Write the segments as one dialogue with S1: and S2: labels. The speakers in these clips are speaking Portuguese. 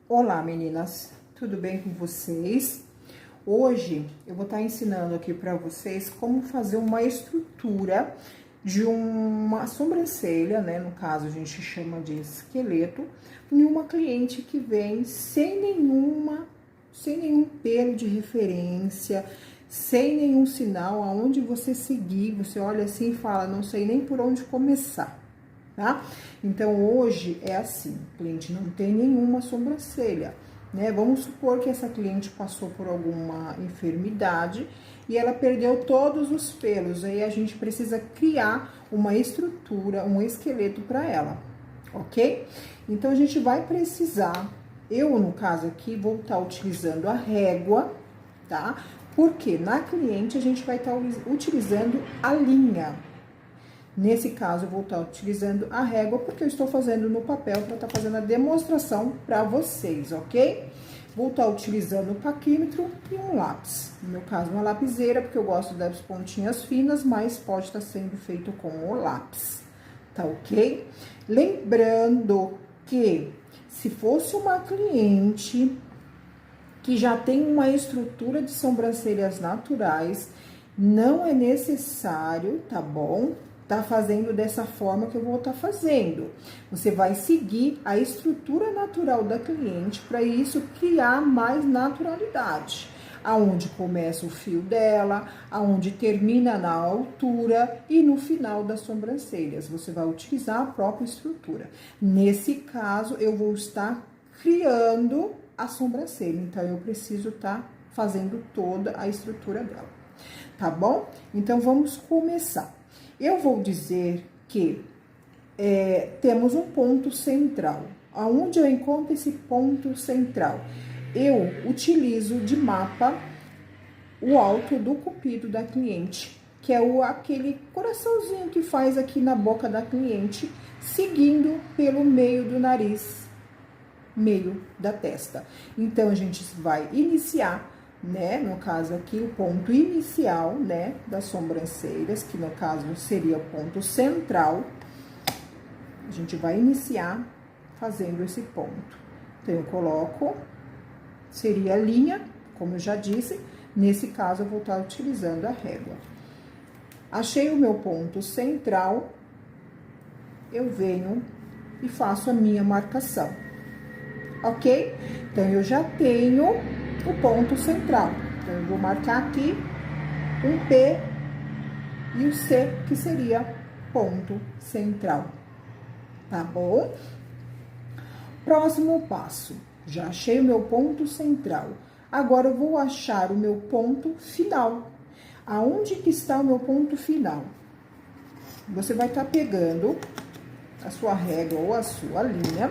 S1: Olá, meninas, tudo bem com vocês? Hoje eu vou estar ensinando aqui para vocês como fazer uma estrutura de uma sobrancelha, né? No caso, a gente chama de esqueleto, em uma cliente que vem sem nenhum pelo de referência, sem nenhum sinal, aonde você seguir, você olha assim e fala, não sei nem por onde começar. Tá? Então, hoje é assim, o cliente não tem nenhuma sobrancelha, né? Vamos supor que essa cliente passou por alguma enfermidade e ela perdeu todos os pelos, aí a gente precisa criar uma estrutura, um esqueleto para ela, ok? Então, a gente vai precisar, eu no caso aqui, vou estar utilizando a régua, tá? Porque na cliente a gente vai estar utilizando a linha. Nesse caso, eu vou estar utilizando a régua, porque eu estou fazendo no papel para estar fazendo a demonstração para vocês, ok? Vou estar utilizando o paquímetro e um lápis. No meu caso, uma lapiseira, porque eu gosto das pontinhas finas, mas pode estar sendo feito com o lápis, tá ok? Lembrando que, se fosse uma cliente que já tem uma estrutura de sobrancelhas naturais, não é necessário, tá bom? Tá fazendo dessa forma que eu vou estar fazendo. Você vai seguir a estrutura natural da cliente, para isso criar mais naturalidade. Aonde começa o fio dela, aonde termina na altura e no final das sobrancelhas. Você vai utilizar a própria estrutura. Nesse caso, eu vou estar criando a sobrancelha, então eu preciso estar fazendo toda a estrutura dela, tá bom? Então, vamos começar. Eu vou dizer que temos um ponto central. Aonde eu encontro esse ponto central? Eu utilizo de mapa o alto do cupido da cliente, que é aquele coraçãozinho que faz aqui na boca da cliente, seguindo pelo meio do nariz, meio da testa. Então, a gente vai iniciar, né, no caso aqui, o ponto inicial, né, das sobrancelhas, que no caso seria o ponto central. A gente vai iniciar fazendo esse ponto. Então, eu coloco, seria a linha, como eu já disse, nesse caso eu vou estar utilizando a régua. Achei o meu ponto central, eu venho e faço a minha marcação, ok? Então, eu já tenho o ponto central. Então, eu vou marcar aqui um P e o C, que seria ponto central, tá bom? Próximo passo, já achei o meu ponto central. Agora, eu vou achar o meu ponto final. Aonde que está o meu ponto final? Você vai estar pegando a sua régua ou a sua linha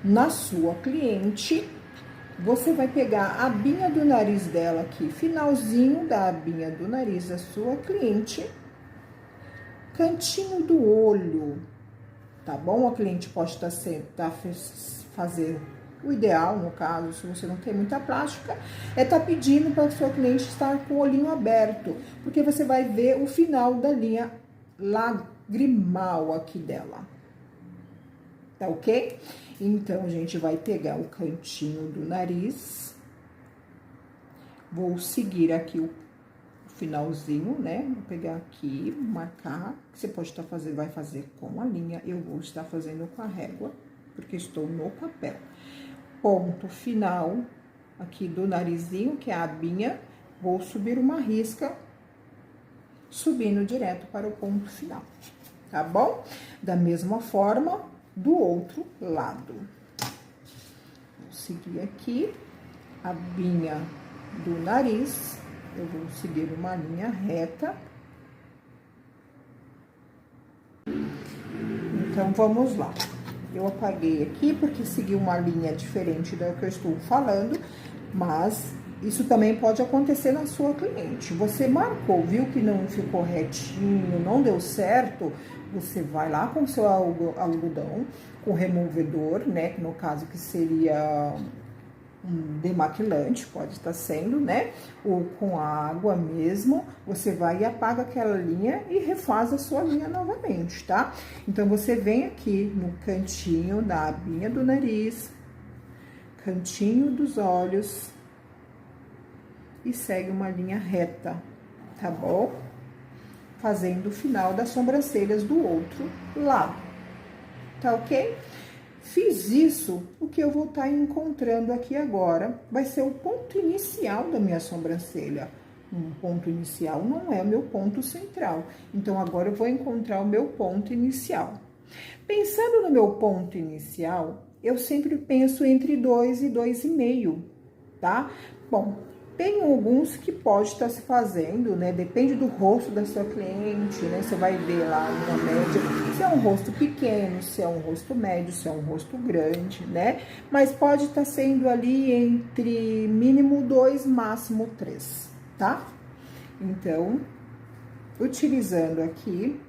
S1: na sua cliente. Você vai pegar a abinha do nariz dela aqui, finalzinho da abinha do nariz da sua cliente, cantinho do olho, tá bom? A cliente pode estar fazer o ideal, no caso, se você não tem muita prática, é estar pedindo para a sua cliente estar com o olhinho aberto, porque você vai ver o final da linha lagrimal aqui dela, tá ok? Então, a gente vai pegar o cantinho do nariz, vou seguir aqui o finalzinho, né? Vou pegar aqui, marcar, você pode estar fazendo, vai fazer com a linha, eu vou estar fazendo com a régua, porque estou no papel. Ponto final aqui do narizinho, que é a abinha, vou subir uma risca, subindo direto para o ponto final, tá bom? Da mesma forma, do outro lado. Vou seguir aqui, a abinha do nariz, eu vou seguir uma linha reta. Então, vamos lá. Eu apaguei aqui porque segui uma linha diferente da que eu estou falando, mas isso também pode acontecer na sua cliente. Você marcou, viu que não ficou retinho, não deu certo, você vai lá com o seu algodão, com removedor, né? Que no caso que seria um demaquilante, pode estar sendo, né? Ou com água mesmo, você vai e apaga aquela linha e refaz a sua linha novamente, tá? Então, você vem aqui no cantinho da abinha do nariz, cantinho dos olhos e segue uma linha reta, tá bom? Fazendo o final das sobrancelhas do outro lado, tá ok? Fiz isso, o que eu vou estar encontrando aqui agora vai ser o ponto inicial da minha sobrancelha. Um ponto inicial não é o meu ponto central, então agora eu vou encontrar o meu ponto inicial. Pensando no meu ponto inicial, eu sempre penso entre 2 e 2,5, tá? Bom, tem alguns que pode estar se fazendo, né? Depende do rosto da sua cliente, né? Você vai ver lá uma média, se é um rosto pequeno, se é um rosto médio, se é um rosto grande, né? Mas pode estar sendo ali entre mínimo 2, máximo 3, tá? Então, utilizando aqui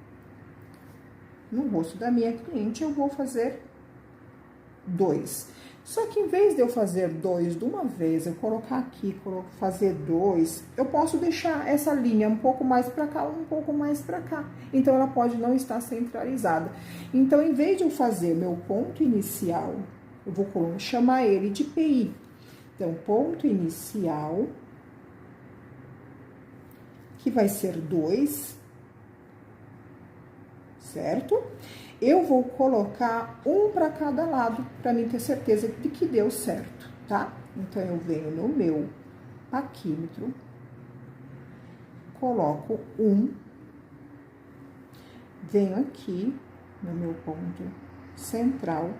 S1: no rosto da minha cliente, eu vou fazer 2. Só que em vez de eu fazer 2 de uma vez, eu colocar aqui, fazer 2, eu posso deixar essa linha um pouco mais para cá, um pouco mais para cá. Então, ela pode não estar centralizada. Então, em vez de eu fazer meu ponto inicial, eu vou chamar ele de PI. Então, ponto inicial, que vai ser 2, certo? Eu vou colocar um para cada lado, para mim ter certeza de que deu certo, tá? Então, eu venho no meu paquímetro, coloco 1, venho aqui no meu ponto central,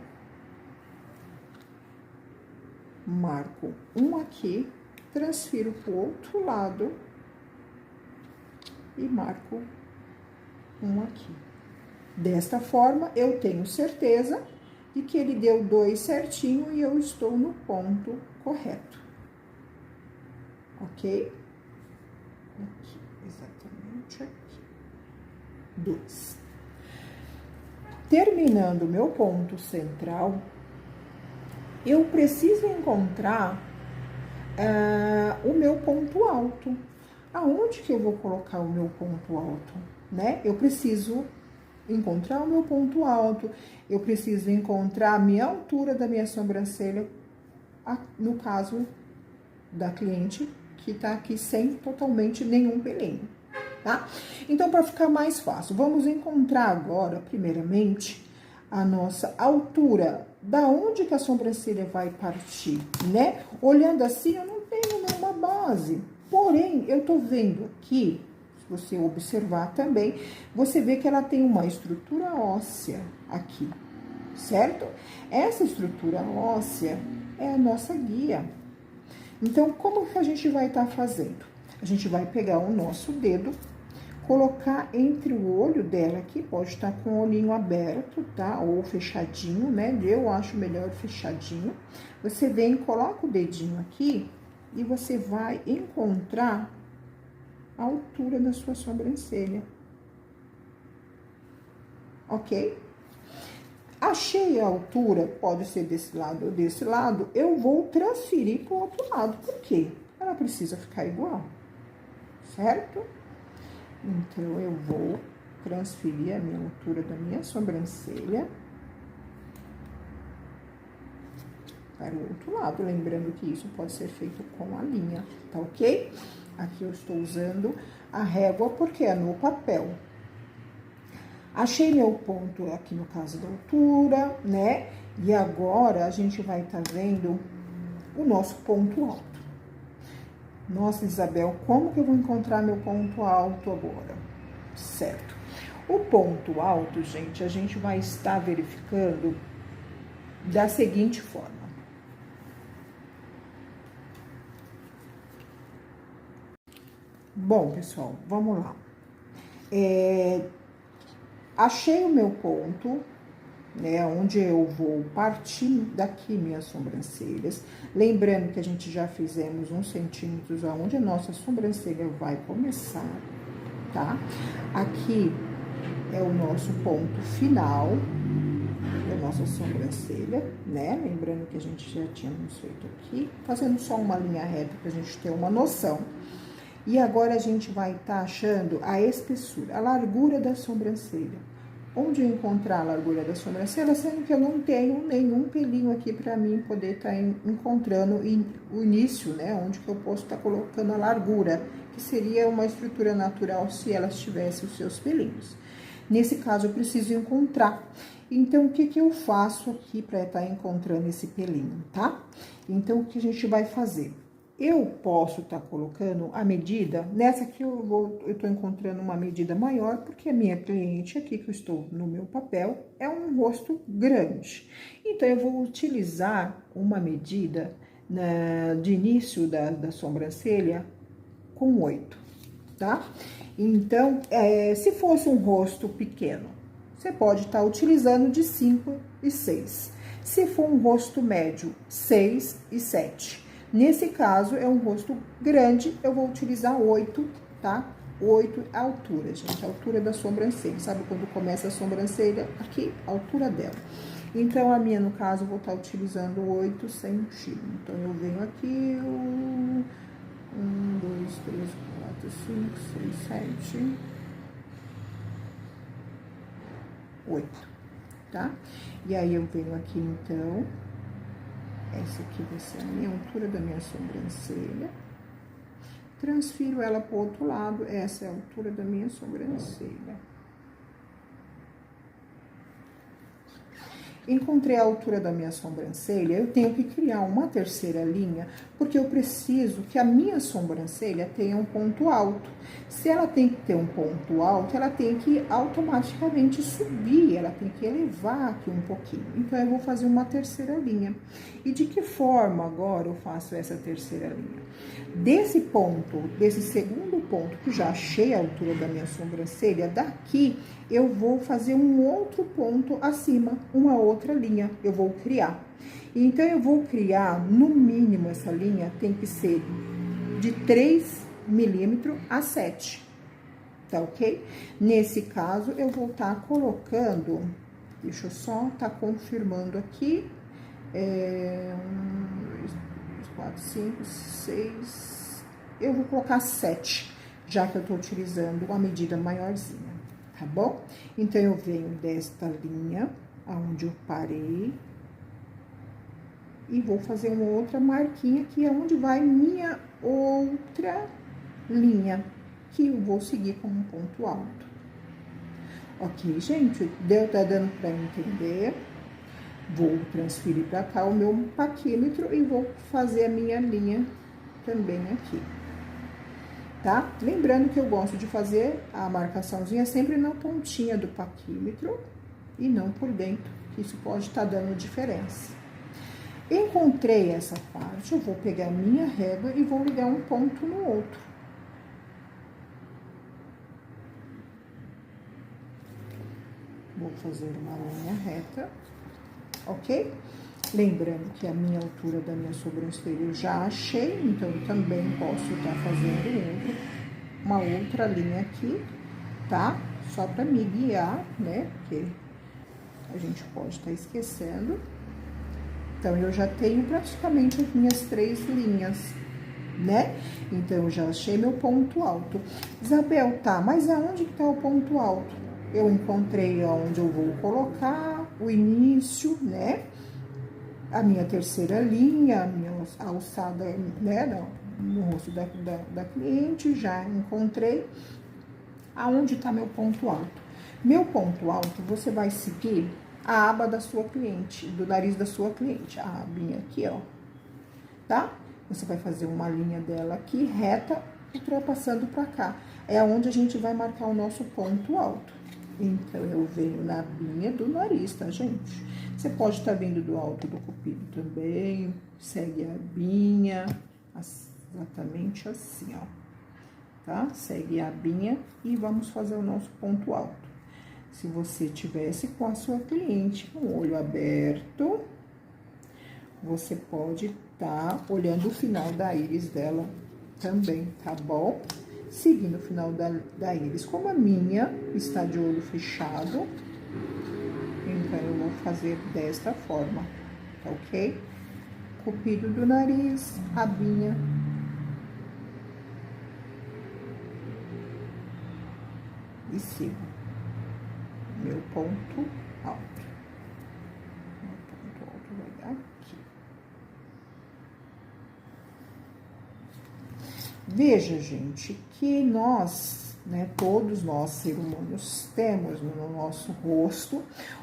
S1: marco 1 aqui, transfiro para o outro lado e marco 1 aqui. Desta forma, eu tenho certeza de que ele deu 2 certinho e eu estou no ponto correto. Ok? Aqui, exatamente aqui. 2. Terminando o meu ponto central, eu preciso encontrar o meu ponto alto. Aonde que eu vou colocar o meu ponto alto, né? Eu preciso encontrar o meu ponto alto, eu preciso encontrar a minha altura da minha sobrancelha, no caso da cliente que tá aqui sem totalmente nenhum pelinho, tá? Então, para ficar mais fácil, vamos encontrar agora, primeiramente, a nossa altura, da onde que a sobrancelha vai partir, né? Olhando assim, eu não tenho nenhuma base, porém, eu tô vendo aqui, você observar também, você vê que ela tem uma estrutura óssea aqui, certo? Essa estrutura óssea é a nossa guia. Então, como que a gente vai estar fazendo? A gente vai pegar o nosso dedo, colocar entre o olho dela aqui, pode estar com o olhinho aberto, tá? Ou fechadinho, né? Eu acho melhor fechadinho. Você vem, coloca o dedinho aqui e você vai encontrar a altura da sua sobrancelha, ok? Achei a altura, pode ser desse lado ou desse lado, eu vou transferir para o outro lado, por quê? Ela precisa ficar igual, certo? Então, eu vou transferir a minha altura da minha sobrancelha para o outro lado, lembrando que isso pode ser feito com a linha, tá ok? Aqui eu estou usando a régua porque é no papel. Achei meu ponto aqui no caso da altura, né? E agora a gente vai estar vendo o nosso ponto alto. Nossa, Isabel, como que eu vou encontrar meu ponto alto agora? Certo. O ponto alto, gente, a gente vai estar verificando da seguinte forma. Bom, pessoal, vamos lá. Achei o meu ponto, né, onde eu vou partir daqui minhas sobrancelhas. Lembrando que a gente já fizemos 1 centímetro aonde a nossa sobrancelha vai começar, tá? Aqui é o nosso ponto final da nossa sobrancelha, né? Lembrando que a gente já tínhamos feito aqui, fazendo só uma linha reta pra gente ter uma noção. E agora a gente vai estar achando a espessura, a largura da sobrancelha. onde eu encontrar a largura da sobrancelha, sendo que eu não tenho nenhum pelinho aqui pra mim poder estar encontrando o início, né? Onde que eu posso estar colocando a largura, que seria uma estrutura natural se elas tivessem os seus pelinhos. Nesse caso, eu preciso encontrar. Então, o que que eu faço aqui para estar encontrando esse pelinho, tá? Então, o que a gente vai fazer? Eu posso estar colocando a medida, nessa aqui eu tô encontrando uma medida maior, porque a minha cliente aqui, que eu estou no meu papel, é um rosto grande. Então, eu vou utilizar uma medida de início da sobrancelha com 8, tá? Então, se fosse um rosto pequeno, você pode estar utilizando de 5 e 6. Se for um rosto médio, 6 e 7. Nesse caso, é um rosto grande, eu vou utilizar 8, tá? 8 é a altura, gente, a altura da sobrancelha. Sabe quando começa a sobrancelha? Aqui, a altura dela. Então, a minha, no caso, eu vou estar utilizando 8 centímetros. Então, eu venho aqui, 1, 2, 3, 4, 5, 6, 7, 8, tá? E aí, eu venho aqui, então... Essa aqui vai ser a minha altura da minha sobrancelha. Transfiro ela para o outro lado. Essa é a altura da minha sobrancelha. Encontrei a altura da minha sobrancelha, eu tenho que criar uma terceira linha, porque eu preciso que a minha sobrancelha tenha um ponto alto. Se ela tem que ter um ponto alto, ela tem que automaticamente subir, ela tem que elevar aqui um pouquinho. Então, eu vou fazer uma terceira linha. E de que forma agora eu faço essa terceira linha? Desse ponto, desse segundo ponto, que já achei a altura da minha sobrancelha, daqui eu vou fazer um outro ponto acima, uma outra linha, eu vou criar. Então, eu vou criar, no mínimo, essa linha tem que ser de 3 milímetros a 7, tá ok? Nesse caso, eu vou estar colocando, deixa eu só estar confirmando aqui, 1, 2, 3, 4, 5, 6, eu vou colocar 7, já que eu tô utilizando uma medida maiorzinha, tá bom? Então, eu venho desta linha, aonde eu parei, e vou fazer uma outra marquinha aqui, aonde vai minha outra linha, que eu vou seguir como um ponto alto. Ok, gente? Tá dando pra entender? Vou transferir pra cá o meu paquímetro e vou fazer a minha linha também aqui, tá? Lembrando que eu gosto de fazer a marcaçãozinha sempre na pontinha do paquímetro e não por dentro, que isso pode estar dando diferença. Encontrei essa parte, eu vou pegar a minha régua e vou ligar um ponto no outro. Vou fazer uma linha reta, ok? Lembrando que a minha altura da minha sobrancelha eu já achei, então eu também posso estar fazendo uma outra linha aqui, tá? Só para me guiar, né? Porque a gente pode estar esquecendo. Então, eu já tenho praticamente as minhas 3 linhas, né? Então, eu já achei meu ponto alto. Isabel, tá, mas aonde que tá o ponto alto? Eu encontrei onde eu vou colocar o início, né? A minha terceira linha, a minha alçada, né? No rosto da cliente, já encontrei aonde tá meu ponto alto. Meu ponto alto, você vai seguir a aba da sua cliente, do nariz da sua cliente, a abinha aqui, ó, tá? Você vai fazer uma linha dela aqui, reta, ultrapassando pra cá. É onde a gente vai marcar o nosso ponto alto. Então, eu venho na abinha do nariz, tá, gente? Você pode estar vindo do alto do cupido também, segue a abinha, exatamente assim, ó, tá? Segue a abinha e vamos fazer o nosso ponto alto. Se você tivesse com a sua cliente com o olho aberto, você pode estar olhando o final da íris dela também, tá bom? Seguindo o final da íris. Como a minha está de olho fechado, então eu vou fazer desta forma, tá ok? Cupido do nariz, abinha. E sigo. meu ponto alto. Meu ponto alto vai dar aqui. Veja, gente, que nós, né, todos nós, seres humanos, temos no nosso rosto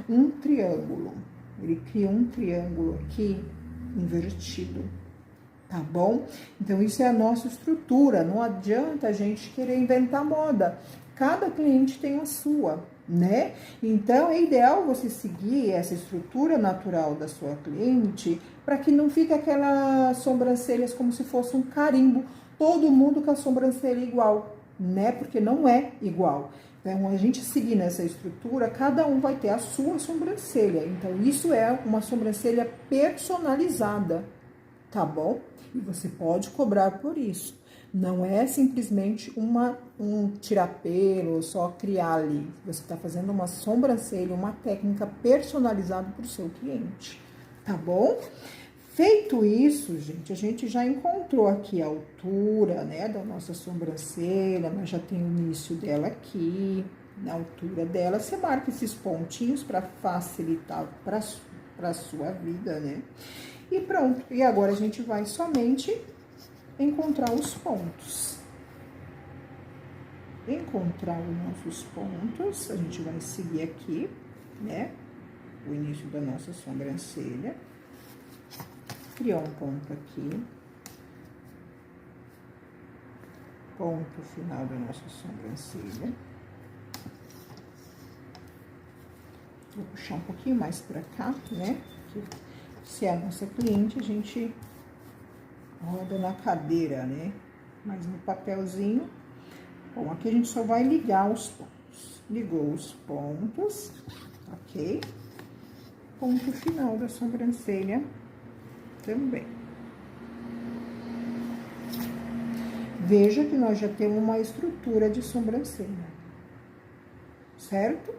S1: um triângulo. Ele cria um triângulo aqui invertido, tá bom? Então, isso é a nossa estrutura. Não adianta a gente querer inventar moda. Cada cliente tem a sua, né? Então, é ideal você seguir essa estrutura natural da sua cliente para que não fique aquelas sobrancelhas como se fosse um carimbo. Todo mundo com a sobrancelha igual, né? Porque não é igual. Então, a gente seguindo essa estrutura, cada um vai ter a sua sobrancelha. Então, isso é uma sobrancelha personalizada, tá bom? E você pode cobrar por isso. Não é simplesmente um tirar-pelo, só criar ali. Você está fazendo uma sobrancelha, uma técnica personalizada para o seu cliente, tá bom? Feito isso, gente, a gente já encontrou aqui a altura, né, da nossa sobrancelha, mas já tem o início dela aqui, na altura dela. Você marca esses pontinhos para facilitar para a sua vida, né? E pronto. E agora a gente vai somente encontrar os pontos. Encontrar os nossos pontos, a gente vai seguir aqui, né, o início da nossa sobrancelha. Criar um ponto aqui, ponto final da nossa sobrancelha. Vou puxar um pouquinho mais pra cá, né? Porque se é a nossa cliente, a gente roda na cadeira, né? Mas no papelzinho. Bom, aqui a gente só vai ligar os pontos. Ligou os pontos, ok? Ponto final da sobrancelha também. Veja que nós já temos uma estrutura de sobrancelha, certo?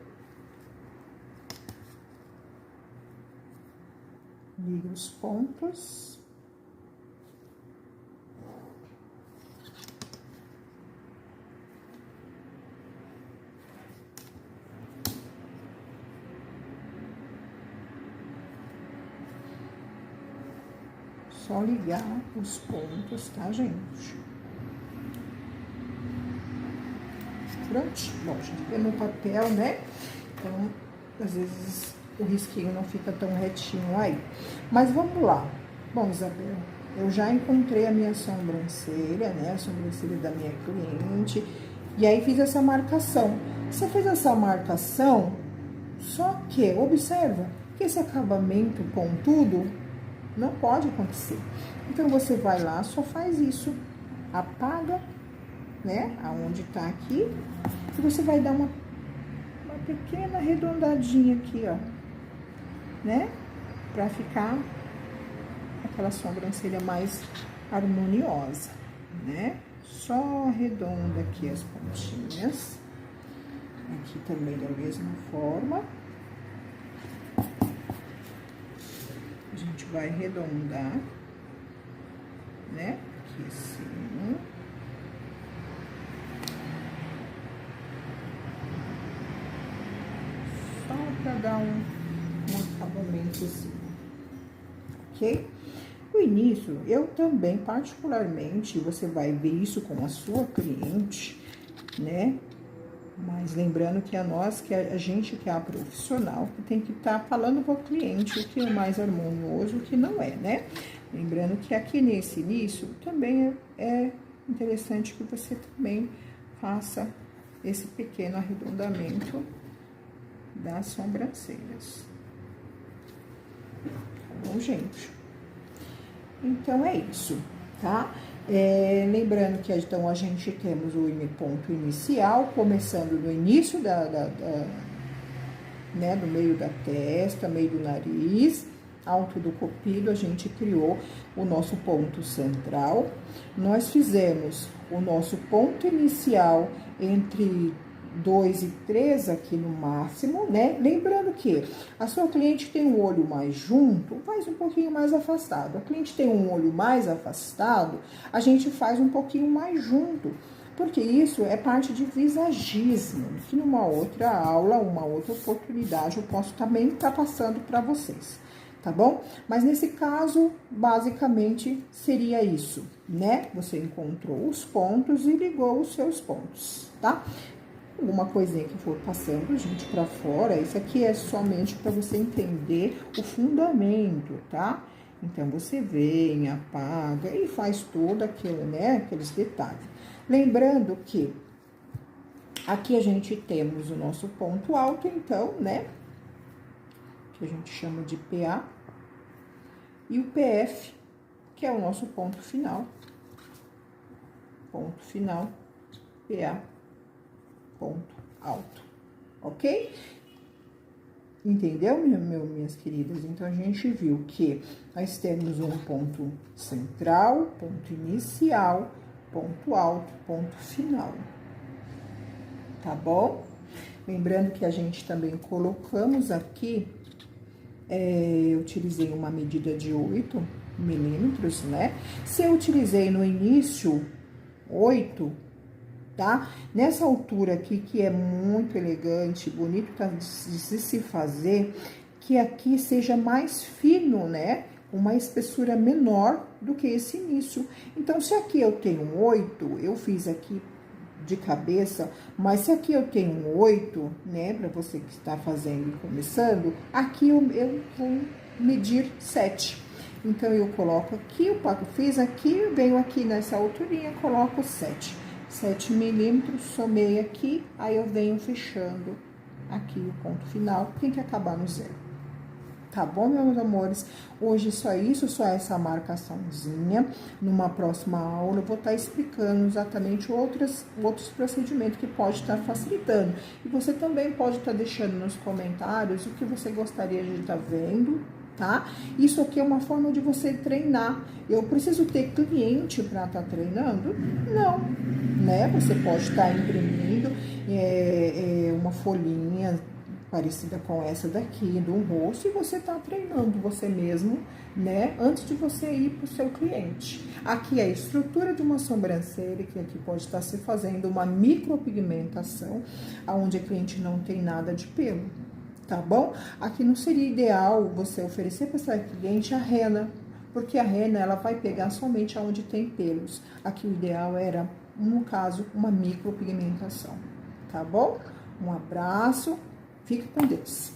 S1: Liga os pontos. Só ligar os pontos, tá, gente? Pronto. Bom, gente, tem no papel, né? Então, às vezes, o risquinho não fica tão retinho aí. Mas vamos lá. Bom, Isabel, eu já encontrei a minha sobrancelha, né? A sobrancelha da minha cliente. E aí, fiz essa marcação. Você fez essa marcação, só que, observa, que esse acabamento pontudo não pode acontecer. Então, você vai lá, só faz isso. Apaga, né? Aonde tá aqui. E você vai dar uma pequena arredondadinha aqui, ó. Né? Pra ficar aquela sobrancelha mais harmoniosa, né? Só arredonda aqui as pontinhas. Aqui também da mesma forma. A gente vai arredondar, né? Aqui assim. Só pra dar um acabamento assim, ok? O início, eu também, particularmente, você vai ver isso com a sua cliente, né? Mas lembrando que a gente que é a profissional, que tem que estar falando para o cliente o que é mais harmonioso, o que não é, né? Lembrando que aqui nesse início também é interessante que você também faça esse pequeno arredondamento das sobrancelhas. Tá bom, gente? Então, é isso, tá? Lembrando que então a gente temos o ponto inicial, começando no início né, do meio da testa, meio do nariz, alto do cupido, a gente criou o nosso ponto central. Nós fizemos o nosso ponto inicial entre 2 e 3 aqui no máximo, né? Lembrando que a sua cliente tem um olho mais junto, faz um pouquinho mais afastado. A cliente tem um olho mais afastado, a gente faz um pouquinho mais junto, Porque isso é parte de visagismo, que numa outra aula, uma outra oportunidade, eu posso também estar passando para vocês, tá bom? Mas nesse caso, basicamente, seria isso, né? Você encontrou os pontos e ligou os seus pontos, tá? Alguma coisinha que for passando, gente, para fora, isso aqui é somente para você entender o fundamento, tá? Então, você vem, apaga e faz todo aquilo, né? Aqueles detalhes. Lembrando que aqui a gente temos o nosso ponto alto, então, né? Que a gente chama de PA. E o PF, que é o nosso ponto final. Ponto final, PA, ponto alto, ok? Entendeu, minhas queridas? Então, a gente viu que nós temos um ponto central, ponto inicial, ponto alto, ponto final. Tá bom? Lembrando que a gente também colocamos aqui, eu utilizei uma medida de 8 milímetros, né? Se eu utilizei no início 8, tá? Nessa altura aqui, que é muito elegante, bonito tá, de se fazer, que aqui seja mais fino, né? Uma espessura menor do que esse início. Então, se aqui eu tenho um 8, eu fiz aqui de cabeça, mas se aqui eu tenho um 8, né? Pra você que está fazendo e começando, aqui eu vou medir 7. Então, eu coloco aqui, eu fiz aqui, venho aqui nessa alturinha, coloco 7 milímetros, somei aqui, aí eu venho fechando aqui o ponto final, tem que acabar no 0. Tá bom, meus amores? Hoje só isso, só essa marcaçãozinha. Numa próxima aula eu vou estar explicando exatamente outros procedimentos que pode estar facilitando. E você também pode estar deixando nos comentários o que você gostaria de estar vendo, tá? Isso aqui é uma forma de você treinar. Eu preciso ter cliente para estar treinando? Não, né? Você pode estar imprimindo uma folhinha parecida com essa daqui, do rosto, e você tá treinando você mesmo, né? Antes de você ir pro seu cliente. Aqui é a estrutura de uma sobrancelha, que aqui pode estar se fazendo uma micropigmentação, onde a cliente não tem nada de pelo. Tá bom? Aqui não seria ideal você oferecer para essa cliente a rena, porque a rena ela vai pegar somente aonde tem pelos. Aqui o ideal era, no caso, uma micropigmentação. Tá bom? Um abraço, fique com Deus.